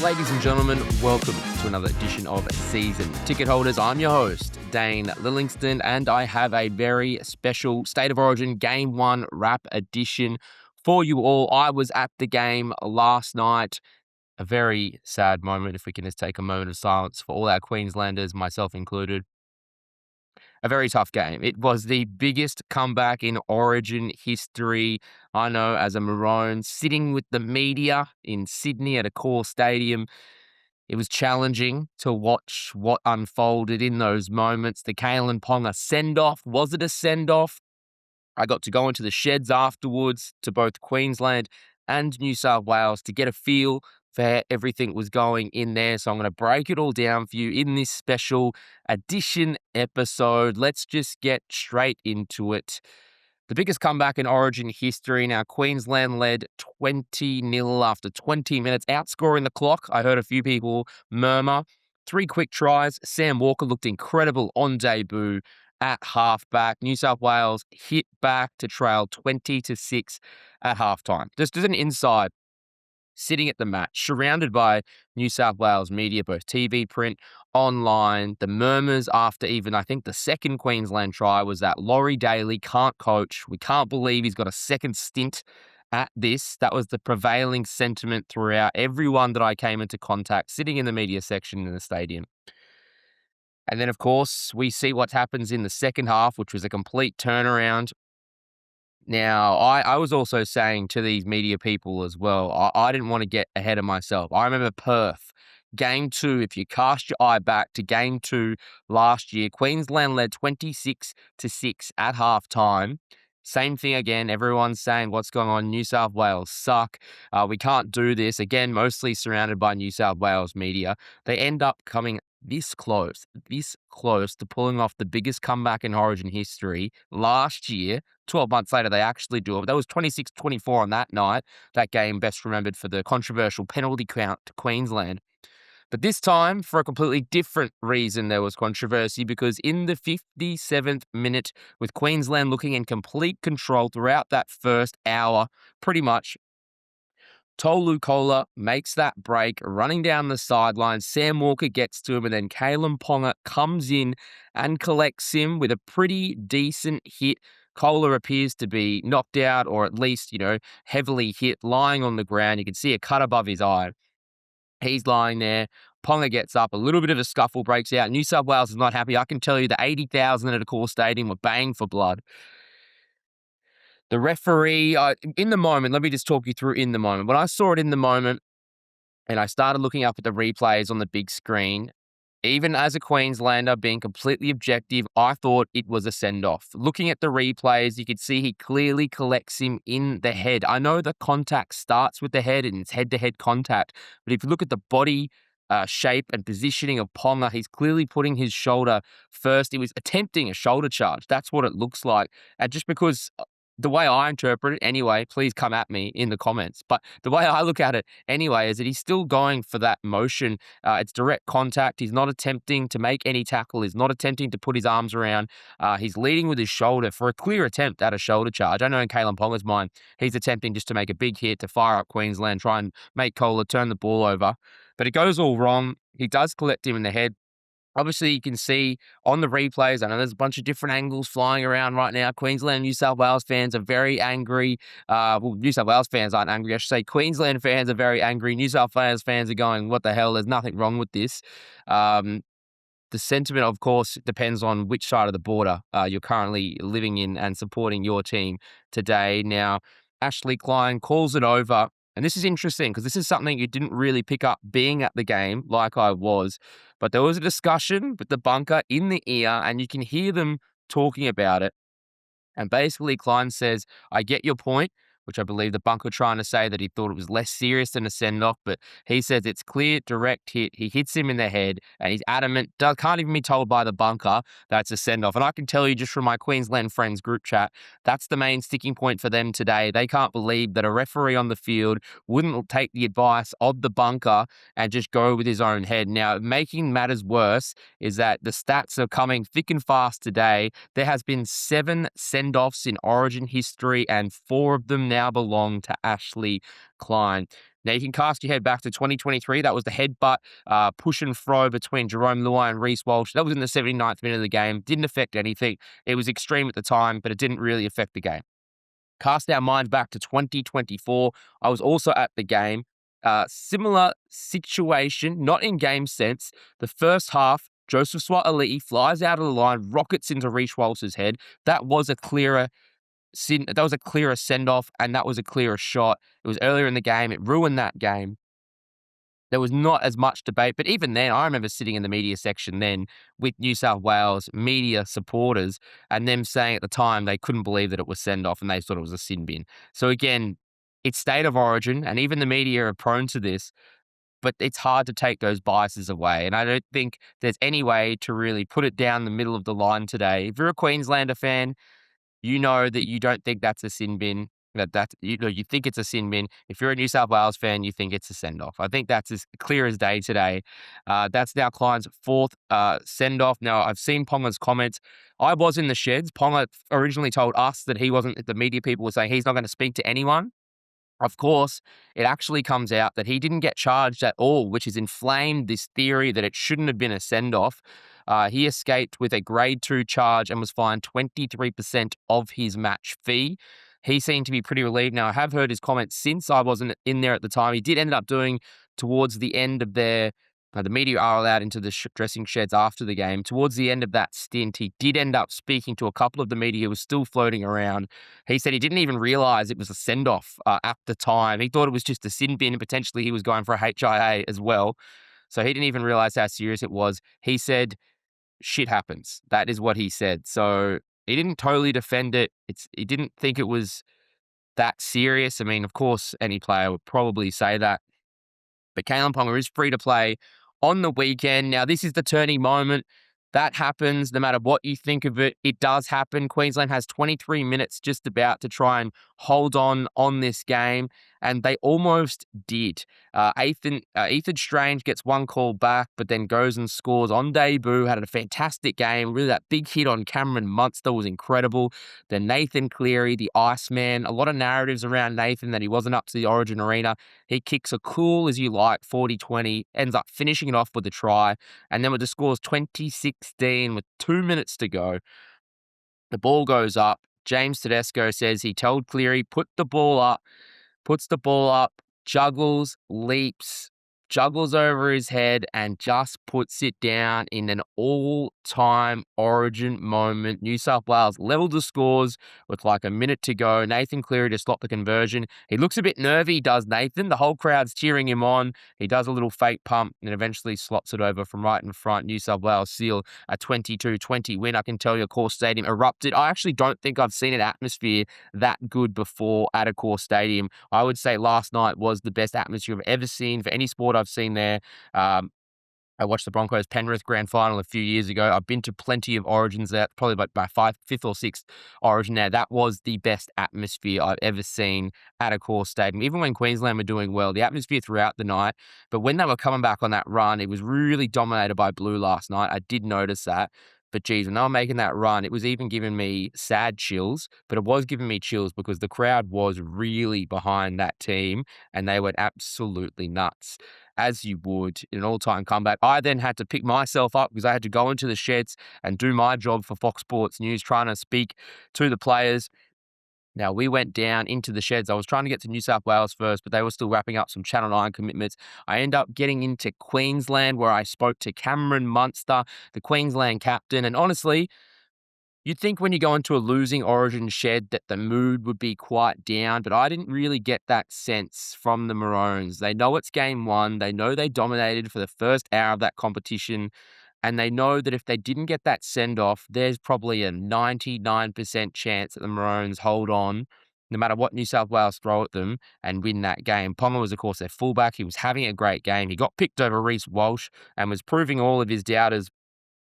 Ladies and gentlemen, welcome to another edition of Season Ticket Holders. I'm your host, Dane Lillingstone, and I have a very special State of Origin Game 1 wrap edition for you all. I was at the game last night. A very sad moment, if we can just take a moment of silence for all our Queenslanders, myself included. A very tough game. It was the biggest comeback in Origin history. I know, as a Maroon, sitting with the media in Sydney at Accor Stadium, it was challenging to watch what unfolded in those moments. The Kalyn Ponga send-off, was it a send-off? I got to go into the sheds afterwards to both Queensland and New South Wales to get a feel for how everything was going in there. So I'm going to break it all down for you in this special edition episode. Let's just get straight into it. The biggest comeback in Origin history. Now, Queensland led 20-0 after 20 minutes, outscoring the clock. I heard a few people murmur. 3 quick tries. Sam Walker looked incredible on debut at halfback. New South Wales hit back to trail 20-6 at halftime. Just as an insight, sitting at the match, surrounded by New South Wales media, both TV, print, online. The murmurs after even, I think, the second Queensland try was that Laurie Daly can't coach. We can't believe he's got a second stint at this. That was the prevailing sentiment throughout everyone that I came into contact, sitting in the media section in the stadium. And then, of course, we see what happens in the second half, which was a complete turnaround. Now, I was also saying to these media people as well, I didn't want to get ahead of myself. I remember Perth, Game 2, if you cast your eye back to Game 2 last year, Queensland led 26-6 at halftime. Same thing again, everyone's saying what's going on, New South Wales suck, we can't do this. Again, mostly surrounded by New South Wales media. They end up coming this close to pulling off the biggest comeback in Origin history last year. 12 months later, they actually do it. That was 26-24 on that night. That game best remembered for the controversial penalty count to Queensland. But this time, for a completely different reason, there was controversy, because in the 57th minute, with Queensland looking in complete control throughout that first hour, pretty much, Tolu Kola makes that break, running down the sideline. Sam Walker gets to him, and then Kalyn Ponga comes in and collects him with a pretty decent hit. Kola appears to be knocked out, or at least, heavily hit, lying on the ground. You can see a cut above his eye. He's lying there. Ponga gets up. A little bit of a scuffle breaks out. New South Wales is not happy. I can tell you the 80,000 at Accor Stadium were baying for blood. The referee, in the moment, let me just talk you through in the moment. When I saw it in the moment and I started looking up at the replays on the big screen, even as a Queenslander, being completely objective, I thought it was a send-off. Looking at the replays, you could see he clearly collects him in the head. I know the contact starts with the head and it's head-to-head contact, but if you look at the body shape and positioning of Ponga, he's clearly putting his shoulder first. He was attempting a shoulder charge. That's what it looks like. And just because the way I interpret it anyway, please come at me in the comments, but the way I look at it anyway is that he's still going for that motion. It's direct contact. He's not attempting to make any tackle. He's not attempting to put his arms around. He's leading with his shoulder for a clear attempt at a shoulder charge. I know in Kalyn Ponga's mind, he's attempting just to make a big hit to fire up Queensland, try and make Kola turn the ball over, but it goes all wrong. He does collect him in the head. Obviously, you can see on the replays, I know there's a bunch of different angles flying around right now. Queensland and New South Wales fans are very angry. New South Wales fans aren't angry. I should say Queensland fans are very angry. New South Wales fans are going, what the hell? There's nothing wrong with this. The sentiment, of course, depends on which side of the border you're currently living in and supporting your team today. Now, Ashley Klein calls it over. And this is interesting because this is something you didn't really pick up being at the game like I was. But there was a discussion with the bunker in the ear and you can hear them talking about it. And basically Klein says, I get your point, which I believe the bunker trying to say that he thought it was less serious than a send-off, but he says it's clear, direct hit. He hits him in the head, and he's adamant, can't even be told by the bunker that it's a send-off. And I can tell you just from my Queensland friends group chat, that's the main sticking point for them today. They can't believe that a referee on the field wouldn't take the advice of the bunker and just go with his own head. Now, making matters worse is that the stats are coming thick and fast today. There has been 7 send-offs in Origin history, and 4 of them now belong to Ashley Klein. Now, you can cast your head back to 2023. That was the headbutt, push and throw between Jerome Luai and Reece Walsh. That was in the 79th minute of the game. Didn't affect anything. It was extreme at the time, but it didn't really affect the game. Cast our mind back to 2024. I was also at the game. Similar situation, not in game sense. The first half, Joseph Swat-Ali'i flies out of the line, rockets into Reece Walsh's head. That was a clearer send-off, and that was a clearer shot. It was earlier in the game. It ruined that game. There was not as much debate, but even then, I remember sitting in the media section then with New South Wales media supporters and them saying at the time they couldn't believe that it was send-off and they thought it was a sin bin. So again, it's state of origin, and even the media are prone to this, but it's hard to take those biases away. And I don't think there's any way to really put it down the middle of the line today. If you're a Queenslander fan, you know that you don't think that's a sin bin. You think it's a sin bin. If you're a New South Wales fan, you think it's a send-off. I think that's as clear as day today. That's now Klein's fourth send-off. Now, I've seen Ponga's comments. I was in the sheds. Ponga originally told us that he wasn't, the media people were saying he's not going to speak to anyone. Of course, it actually comes out that he didn't get charged at all, which has inflamed this theory that it shouldn't have been a send-off. He escaped with a grade 2 charge and was fined 23% of his match fee. He seemed to be pretty relieved. Now, I have heard his comments since. I wasn't in there at the time. He did end up doing towards the end of their the media are allowed into the dressing sheds after the game. Towards the end of that stint, he did end up speaking to a couple of the media who was still floating around. He said he didn't even realize it was a send-off at the time. He thought it was just a sin bin, and potentially he was going for a HIA as well. So he didn't even realize how serious it was. He said, shit happens. That is what he said. So he didn't totally defend it. He didn't think it was that serious. I mean, of course, any player would probably say that. But Kalyn Ponga is free to play on the weekend. Now, this is the turning moment. That happens no matter what you think of it. It does happen. Queensland has 23 minutes just about to try and hold on this game, and they almost did. Ethan Strange gets one call back, but then goes and scores on debut, had a fantastic game. Really, that big hit on Cameron Munster was incredible. Then Nathan Cleary, the Iceman, a lot of narratives around Nathan that he wasn't up to the Origin arena. He kicks a cool as you like, 40-20, ends up finishing it off with a try, and then with the scores 20-16 with 2 minutes to go, the ball goes up. James Tedesco says he told Cleary, put the ball up, puts the ball up, juggles, leaps, juggles over his head, and just puts it down in an all-time Origin moment. New South Wales leveled the scores with like a minute to go. Nathan Cleary to stop the conversion. He looks a bit nervy, does Nathan. The whole crowd's cheering him on. He does a little fake pump and eventually slots it over from right in front. New South Wales seal a 22-20 win. I can tell you Accor Stadium erupted. I actually don't think I've seen an atmosphere that good before at Accor Stadium. I would say last night was the best atmosphere I've ever seen for any sport I've seen there. I watched the Broncos Penrith grand final a few years ago. I've been to plenty of Origins there, probably like my fifth or sixth Origin there. That was the best atmosphere I've ever seen at Accor Stadium. Even when Queensland were doing well, the atmosphere throughout the night. But when they were coming back on that run, it was really dominated by blue last night. I did notice that. But geez, when they were making that run, it was even giving me sad chills, but it was giving me chills because the crowd was really behind that team and they went absolutely nuts, as you would in an all-time comeback. I then had to pick myself up because I had to go into the sheds and do my job for Fox Sports News, trying to speak to the players. Now, we went down into the sheds. I was trying to get to New South Wales first, but they were still wrapping up some Channel 9 commitments. I ended up getting into Queensland, where I spoke to Cameron Munster, the Queensland captain. And honestly, you'd think when you go into a losing Origin shed that the mood would be quite down, but I didn't really get that sense from the Maroons. They know it's game one. They know they dominated for the first hour of that competition. And they know that if they didn't get that send-off, there's probably a 99% chance that the Maroons hold on, no matter what New South Wales throw at them, and win that game. Ponga was, of course, their fullback. He was having a great game. He got picked over Reece Walsh and was proving all of his doubters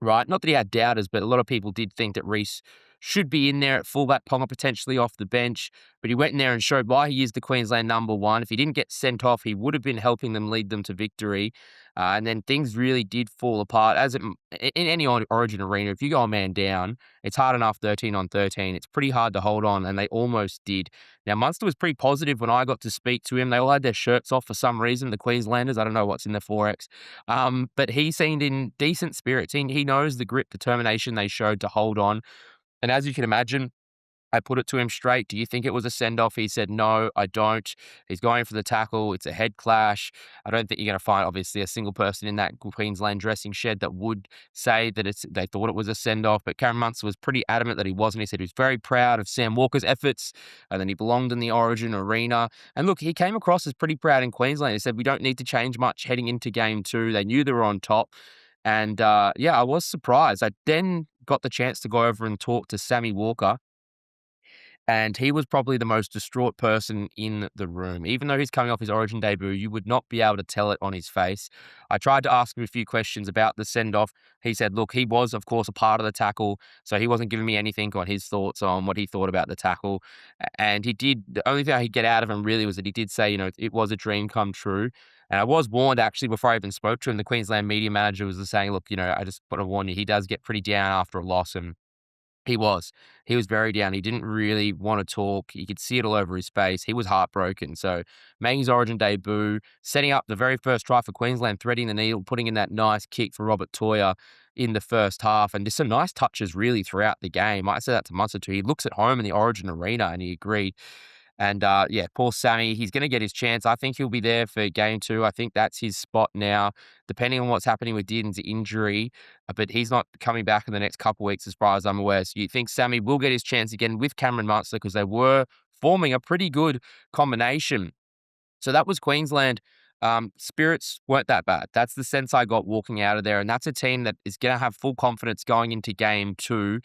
right. Not that he had doubters, but a lot of people did think that Reece should be in there at fullback, Ponga potentially off the bench, but he went in there and showed why he is the Queensland number one. If he didn't get sent off, he would have been helping them lead them to victory. And then things really did fall apart. In any Origin arena, if you go a man down, it's hard enough 13 on 13. It's pretty hard to hold on, and they almost did. Now, Munster was pretty positive when I got to speak to him. They all had their shirts off for some reason, the Queenslanders. I don't know what's in the 4X. But he seemed in decent spirits. He knows the grit, determination they showed to hold on. And as you can imagine, I put it to him straight. Do you think it was a send-off? He said, no, I don't. He's going for the tackle. It's a head clash. I don't think you're going to find, obviously, a single person in that Queensland dressing shed that would say that they thought it was a send-off. But Cameron Munster was pretty adamant that he wasn't. He said he was very proud of Sam Walker's efforts and then he belonged in the Origin arena. And look, he came across as pretty proud in Queensland. He said, we don't need to change much heading into game 2. They knew they were on top. And I was surprised. I then got the chance to go over and talk to Sammy Walker. And he was probably the most distraught person in the room. Even though he's coming off his Origin debut, you would not be able to tell it on his face. I tried to ask him a few questions about the send-off. He said, look, he was, of course, a part of the tackle, so he wasn't giving me anything on his thoughts on what he thought about the tackle. And the only thing I could get out of him really was that he did say, it was a dream come true. And I was warned, actually, before I even spoke to him, the Queensland media manager was saying, look, I just want to warn you, he does get pretty down after a loss, and he was. He was very down. He didn't really want to talk. You could see it all over his face. He was heartbroken. So making his Origin debut, setting up the very first try for Queensland, threading the needle, putting in that nice kick for Robert Toyer in the first half, and just some nice touches really throughout the game. I said that to Munster too. He looks at home in the Origin arena, and he agreed. And poor Sammy, he's going to get his chance. I think he'll be there for game 2. I think that's his spot now, depending on what's happening with Dearden's injury. But he's not coming back in the next couple of weeks, as far as I'm aware. So you think Sammy will get his chance again with Cameron Munster, because they were forming a pretty good combination. So that was Queensland. Spirits weren't that bad. That's the sense I got walking out of there. And that's a team that is going to have full confidence going into game 2.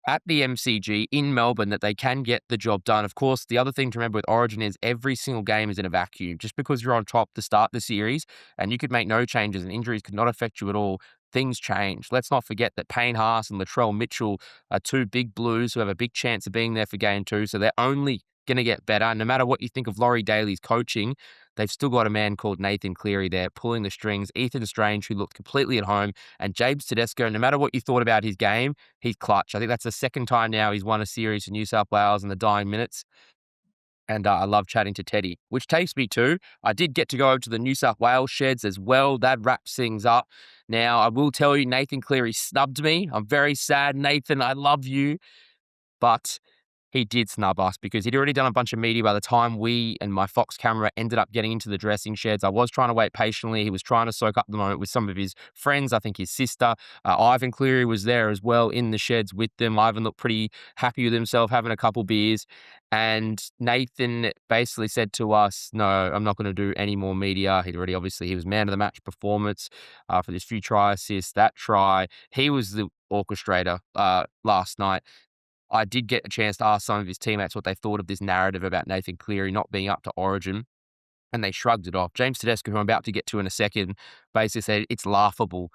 At the MCG in Melbourne, that they can get the job done. Of course, the other thing to remember with Origin is every single game is in a vacuum. Just because you're on top to start the series and you could make no changes and injuries could not affect you at all, things change. Let's not forget that Payne Haas and Latrell Mitchell are 2 big Blues who have a big chance of being there for game 2, so they're only going to get better. No matter what you think of Laurie Daly's coaching, they've still got a man called Nathan Cleary there pulling the strings, Ethan Strange, who looked completely at home, and James Tedesco. No matter what you thought about his game, he's clutch. I think that's the second time now he's won a series in New South Wales in the dying minutes. And I love chatting to Teddy, which takes me to, I did get to go over to the New South Wales sheds as well. That wraps things up. Now, I will tell you, Nathan Cleary snubbed me. I'm very sad, Nathan. I love you. But he did snub us because he'd already done a bunch of media by the time we and my Fox camera ended up getting into the dressing sheds. I was trying to wait patiently. He was trying to soak up the moment with some of his friends. I think his sister, Ivan Cleary, was there as well in the sheds with them. Ivan looked pretty happy with himself, having a couple beers. And Nathan basically said to us, no, I'm not going to do any more media. He was man of the match performance for this few try assists, that try. He was the orchestrator last night. I did get a chance to ask some of his teammates what they thought of this narrative about Nathan Cleary not being up to Origin, and they shrugged it off. James Tedesco, who I'm about to get to in a second, basically said it's laughable,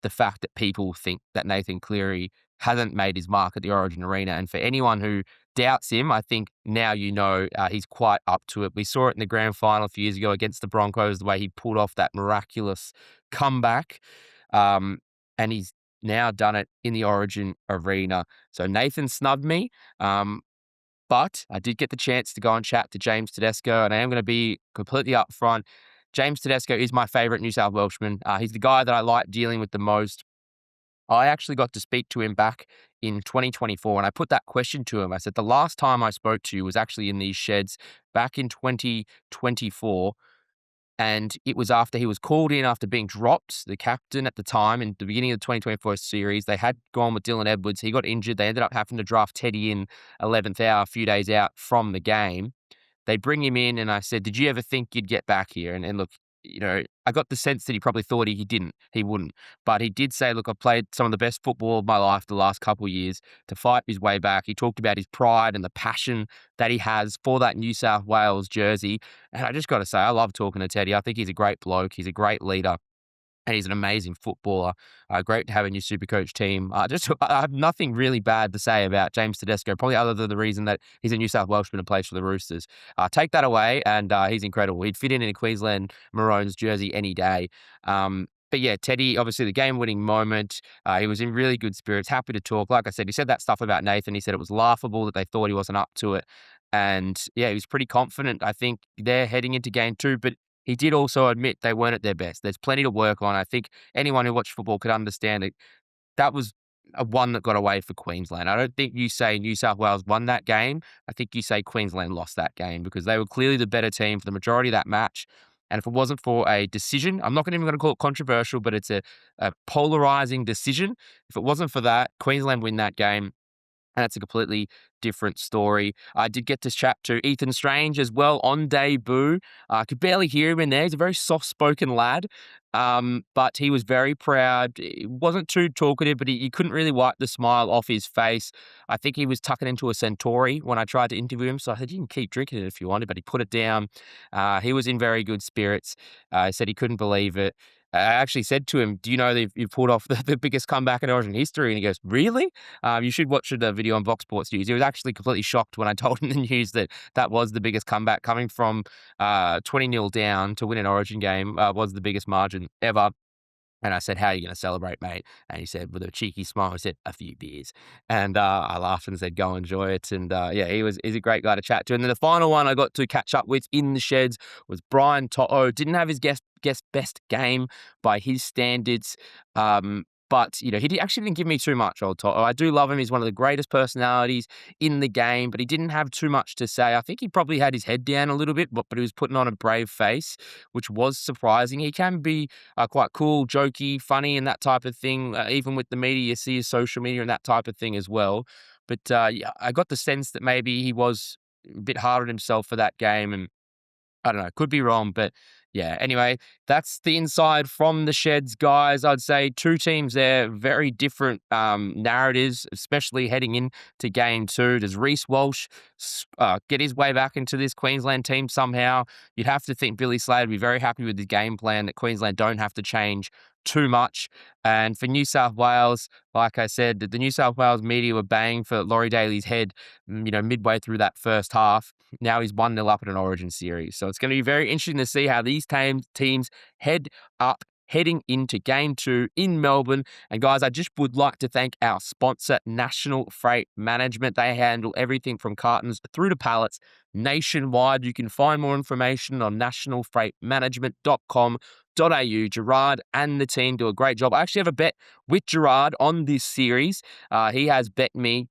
the fact that people think that Nathan Cleary hasn't made his mark at the Origin arena. And for anyone who doubts him, I think now he's quite up to it. We saw it in the grand final a few years ago against the Broncos, the way he pulled off that miraculous comeback. And he's now done it in the Origin arena. So Nathan snubbed me, but I did get the chance to go and chat to James Tedesco, and I am going to be completely upfront. James Tedesco is my favourite New South Welshman. He's the guy that I like dealing with the most. I actually got to speak to him back in 2024, and I put that question to him. I said, the last time I spoke to you was actually in these sheds back in 2024. And it was after he was called in after being dropped, the captain at the time, in the beginning of the 2024 series. They had gone with Dylan Edwards. He got injured. They ended up having to draft Teddy in 11th hour, a few days out from the game. They bring him in, and I said, did you ever think you'd get back here? And look, I got the sense that he probably thought he didn't. He wouldn't. But he did say, look, I played some of the best football of my life the last couple of years to fight his way back. He talked about his pride and the passion that he has for that New South Wales jersey. And I just got to say, I love talking to Teddy. I think he's a great bloke. He's a great leader. and he's an amazing footballer. Great to have in your Supercoach team. I have nothing really bad to say about James Tedesco, probably other than the reason that he's a New South Welshman and plays for the Roosters. Take that away, and he's incredible. He'd fit in a Queensland Maroons jersey any day. But yeah, Teddy, obviously the game-winning moment. He was in really good spirits, happy to talk. Like I said, he said that stuff about Nathan. He said it was laughable that they thought he wasn't up to it. And yeah, he was pretty confident, I think, they're heading into game two. But he did also admit they weren't at their best. There's plenty to work on. I think anyone who watched football could understand it. That was a one that got away for Queensland. I don't think you say New South Wales won that game. I think you say Queensland lost that game because they were clearly the better team for the majority of that match. And if it wasn't for a decision, I'm not even going to call it controversial, but it's a polarizing decision. If it wasn't for that, Queensland win that game. And that's a completely different story. I did get to chat to Ethan Strange as well on debut. I could barely hear him in there. He's a very soft-spoken lad, but he was very proud. He wasn't too talkative, but he couldn't really wipe the smile off his face. I think he was tucking into a Centauri when I tried to interview him, so I said, you can keep drinking it if you wanted, but he put it down. He was in very good spirits. He said he couldn't believe it. I actually said to him, do you know that you've pulled off the biggest comeback in Origin history? And he goes, really? You should watch the video on Vox Sports News. He was actually completely shocked when I told him the news that that was the biggest comeback coming from 20-0 down to win an Origin game was the biggest margin ever. And I said, how are you going to celebrate, mate? And he said, with a cheeky smile, he said, a few beers. And I laughed and said, go enjoy it. And yeah, he's a great guy to chat to. And then the final one I got to catch up with in the sheds was Brian To'o. Didn't have his guest best game by his standards. But, he actually didn't give me too much, old To'o. I do love him. He's one of the greatest personalities in the game, but he didn't have too much to say. I think he probably had his head down a little bit, but he was putting on a brave face, which was surprising. He can be quite cool, jokey, funny, and that type of thing. Even with the media, you see his social media and that type of thing as well. But yeah, I got the sense that maybe he was a bit hard on himself for that game, and I don't know, could be wrong, but yeah. Anyway, that's the inside from the sheds, guys. I'd say two teams there, very different narratives, especially heading into game two. Does Reece Walsh get his way back into this Queensland team somehow? You'd have to think Billy Slater would be very happy with the game plan, that Queensland don't have to change too much. And for New South Wales, like I said, the New South Wales media were banging for Laurie Daly's head, midway through that first half. Now he's 1-0 up in an Origin series. So it's going to be very interesting to see how these teams heading into game two in Melbourne. And guys, I just would like to thank our sponsor, National Freight Management. They handle everything from cartons through to pallets nationwide. You can find more information on nationalfreightmanagement.com.au. Gerard and the team do a great job. I actually have a bet with Gerard on this series. He has bet me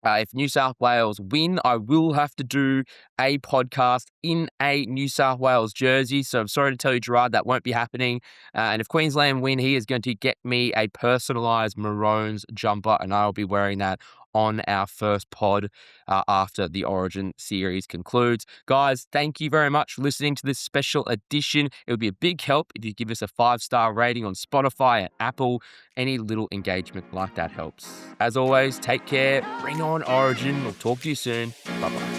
if New South Wales win, I will have to do a podcast in a New South Wales jersey. So I'm sorry to tell you, Gerard, that won't be happening. And if Queensland win, he is going to get me a personalised Maroons jumper, and I'll be wearing that on our first pod after the Origin series concludes. Guys, thank you very much for listening to this special edition. It would be a big help if you give us a 5-star rating on Spotify and Apple. Any little engagement like that helps. As always, take care, bring on Origin. We'll talk to you soon. Bye-bye.